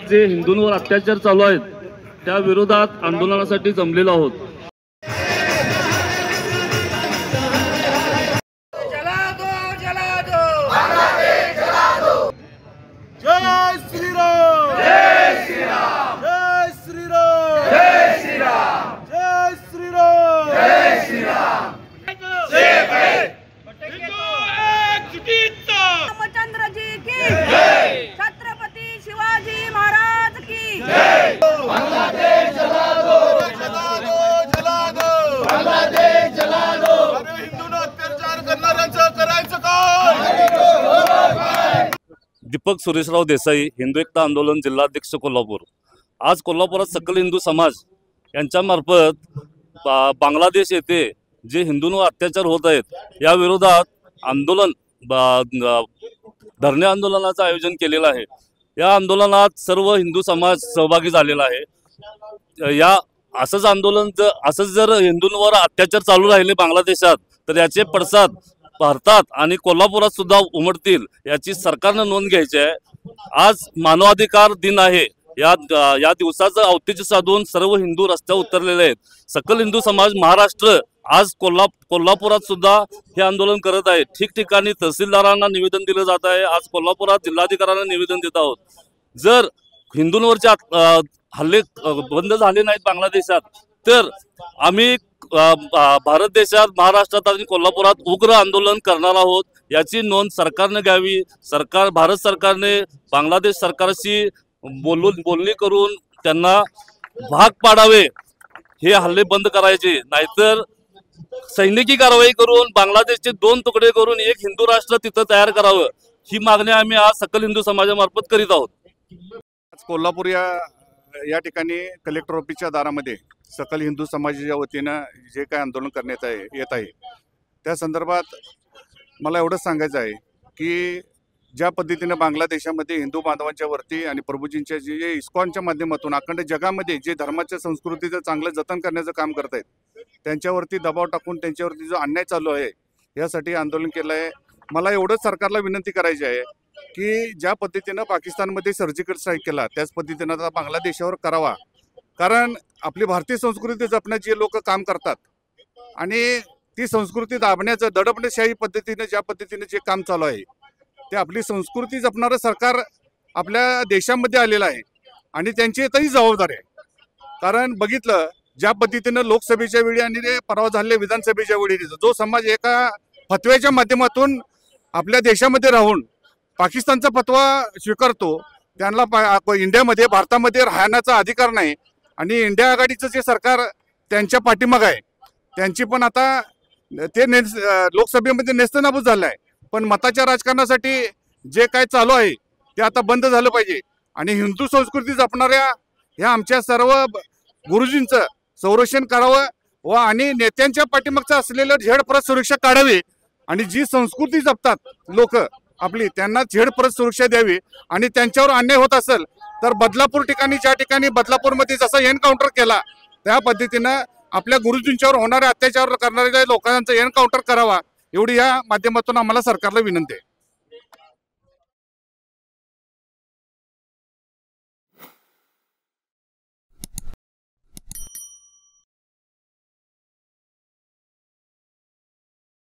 जे हिंदूंवर अत्याचार चालू आहेत त्या विरोधात आंदोलनासाठी जमलेलो आहोत। जय श्रीराम, जय श्रीराम, जय श्रीराम, जय श्रीराम, जय श्रीराम, जय श्रीराम। रामचंद्र जी की जय, छत्रपति शिवाजी महाराज की जय। बांग्लादेश जला दो, जला दो, जला दो, बांग्लादेश जला दो। अरे हिंदूंना अत्याचार करणाऱ्यांचं करायचं काय? दीपक सुरेशराव देसाई, हिंदू एकता आंदोलन जिल्हाध्यक्ष कोल्हापूर। आज कोल्हापुरात सकल हिंदू समाज यांच्यामार्फत बांगलादेश येथे जे हिंदूंवर अत्याचार होत आहेत या विरोधात आंदोलन धरणे आंदोलनाचं आयोजन केलेलं आहे। या आंदोलनात सर्व हिंदू समाज सहभागी झालेला आहे। या असंच जर हिंदूंवर अत्याचार चालू राहिले बांगलादेशात तर याचे पडसाद भारतात आणि कोल्हापुरात सुद्धा उमटतील याची सरकारनं नोंद घ्यायची आहे। आज मानवाधिकार दिन आहे। या दिवसाचं औचित्य साधून सर्व हिंदू रस्त्यावर उतरलेले आहेत। सकल हिंदू समाज महाराष्ट्र आज कोल्हापुरात सुद्धा हे आंदोलन करत आहे। ठिकठिकाणी तहसीलदारांना निवेदन दिलं जात आहे। आज कोल्हापुरात जिल्हाधिकाऱ्यांना निवेदन देत आहोत। जर हिंदूंवरचे हल्ले बंद झाले नाहीत बांगलादेशात तर आम्ही भारत देशात महाराष्ट्रात आणि कोल्हापुरात उग्र आंदोलन करणार आहोत। याची नोंद सरकारने घ्यावी। भारत सरकारने बांगलादेश सरकारशी बोलणी करून त्यांना भाग पाडावे। हे हल्ले बंद करायचे, नाहीतर सैनिकी कारवाई करून बांगलादेशचे 2 तुकडे करून एक हिंदू राष्ट्र तिथं तयार करावं ही मागणी आम्ही आज सकल हिंदू समाजामार्फत करीत आहोत। कोल्हापूर या ठिकाणी कलेक्टर ऑफिसच्या दारामध्ये सकल हिंदू समाजाच्या वतीनं जे काय आंदोलन करण्यात येत आहे त्या संदर्भात मला एवढंच सांगायचं आहे की ज्या पद्धतीनं बांगलादेशामध्ये हिंदू बांधवांच्या वरती आणि प्रभूजींच्या जे इस्कॉनच्या माध्यमातून अखंड जगामध्ये जे धर्माच्या संस्कृतीचं चांगलं जतन करण्याचं काम करत आहेत त्यांच्यावरती दबाव टाकून त्यांच्यावरती जो अन्याय चालू आहे यासाठी आंदोलन केलं आहे। मला एवढंच सरकारला विनंती करायची आहे की ज्या पद्धतीनं पाकिस्तानमध्ये सर्जिकल स्ट्राईक केला त्याच पद्धतीनं आता बांगलादेशावर करावा। कारण आपली भारतीय संस्कृती जपण्याचे जे लोक काम करतात आणि ती संस्कृती दाबण्याचं दडपण्याशाही पद्धतीने ज्या पद्धतीने जे काम चालू आहे ते आपली संस्कृती जपणारं सरकार आपल्या देशामध्ये आलेलं आहे आणि त्यांची इथंही जबाबदारी आहे। कारण बघितलं ज्या पद्धतीनं लोकसभेच्या वेळी आणि ते परवा झालेल्या विधानसभेच्या वेळी जो समाज एका फतव्याच्या माध्यमातून आपल्या देशामध्ये राहून पाकिस्तानचा फतवा स्वीकारतो त्यांना इंडियामध्ये भारतामध्ये राहण्याचा अधिकार नाही आणि इंडिया आघाडीचं जे सरकार त्यांच्या पाठीमागं आहे त्यांची पण आता ते लोकसभेमध्ये नेस्तनाबूत झालं आहे। पण मताच्या राजकारणासाठी जे काय चालू आहे ते आता बंद झालं पाहिजे आणि हिंदू संस्कृती जपणाऱ्या ह्या आमच्या सर्व गुरुजींचं संरक्षण करावं व आणि नेत्यांच्या पाठीमागचं असलेलं झेडप्रत सुरक्षा काढावी आणि जी संस्कृती जपतात लोक आपली त्यांना झेडप्रत सुरक्षा द्यावी आणि त्यांच्यावर अन्याय होत असेल तर बदलापूर ठिकाणी ज्या ठिकाणी बदलापूरमध्ये जसा एनकाउंटर केला त्या पद्धतीनं आपल्या गुरुजींच्यावर होणाऱ्या अत्याचार करणाऱ्या लोकांचा एनकाउंटर करावा एवढी या माध्यमातून आम्हाला सरकारला विनंती आहे।